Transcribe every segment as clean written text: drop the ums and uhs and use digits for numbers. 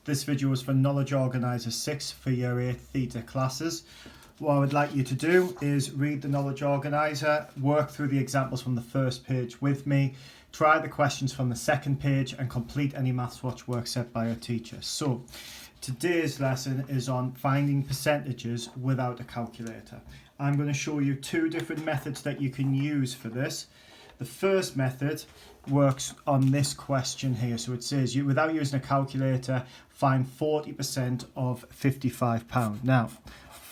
This video is for Knowledge Organiser 6 for your 8Theta classes. What I would like you to do is read the Knowledge Organiser, work through the examples from the first page with me, try the questions from the second page and complete any Maths Watch work set by your teacher. So today's lesson is on finding percentages without a calculator. I'm going to show you two different methods that you can use for this. The first method works on this question here. So it says, without using a calculator, find 40% of £55. Now,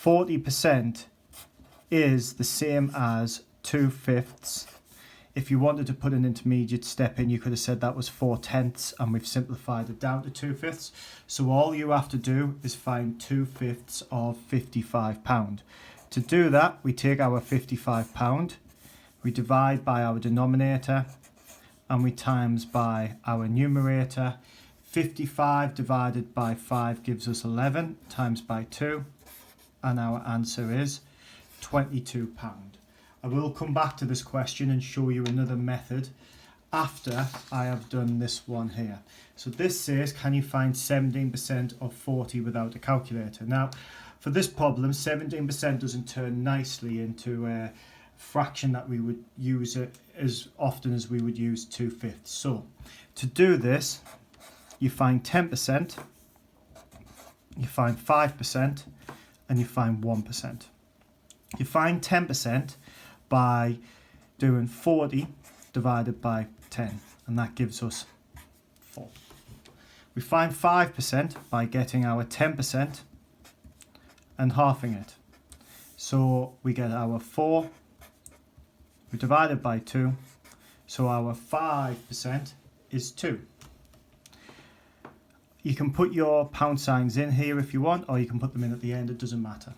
40% is the same as 2/5. If you wanted to put an intermediate step in, you could have said that was 4/10, and we've simplified it down to 2/5. So all you have to do is find 2/5 of £55. To do that, we take our £55, we divide by our denominator, and we times by our numerator. 55 divided by 5 gives us 11, times by 2, and our answer is £22. I will come back to this question and show you another method after I have done this one here. So this says, can you find 17% of 40 without a calculator? Now, for this problem, 17% doesn't turn nicely into a fraction that we would use it as often as we would use 2/5. So to do this, you find 10%, you find 5%, and you find 1%. You find 10% by doing 40 divided by 10, and that gives us 4. We find 5% by getting our 10% and halving it. So we get our 4, we divide it by 2, so our 5% is 2. You can put your pound signs in here if you want, or you can put them in at the end, it doesn't matter.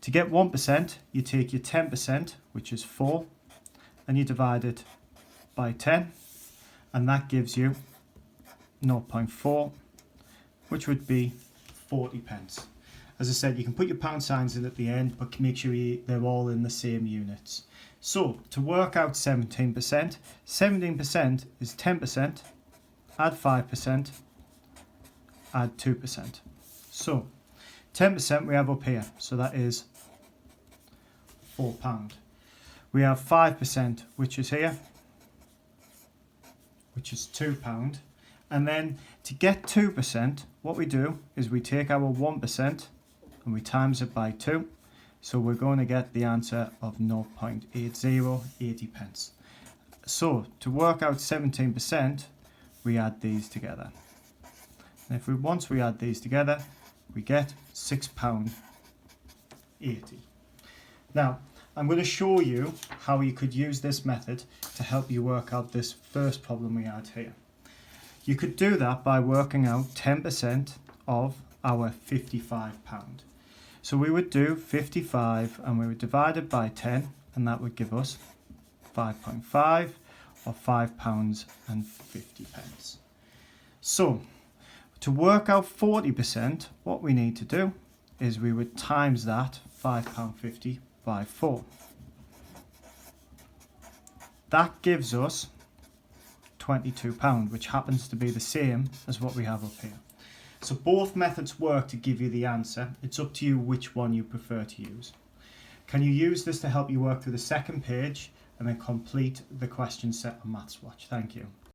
To get 1%, you take your 10%, which is 4, and you divide it by 10, and that gives you 0.4, which would be 40 pence. As I said, you can put your pound signs in at the end, but make sure they're all in the same units. So, to work out 17%, 17% is 10%, add 5%, add 2%. So, 10% we have up here, so that is £4. We have 5%, which is here, which is £2. And then to get 2%, what we do is we take our 1% and we times it by 2. So we're going to get the answer of 0.8080 pence. So to work out 17%, we add these together. And if once we add these together, we get £6.80. Now, I'm going to show you how you could use this method to help you work out this first problem we had here. You could do that by working out 10% of our £55. So we would do 55 and we would divide it by 10, and that would give us 5.5 or £5.50. So to work out 40%, what we need to do is we would times that £5.50 by 4. That gives us £22, which happens to be the same as what we have up here. So both methods work to give you the answer. It's up to you which one you prefer to use. Can you use this to help you work through the second page and then complete the question set on Maths Watch? Thank you.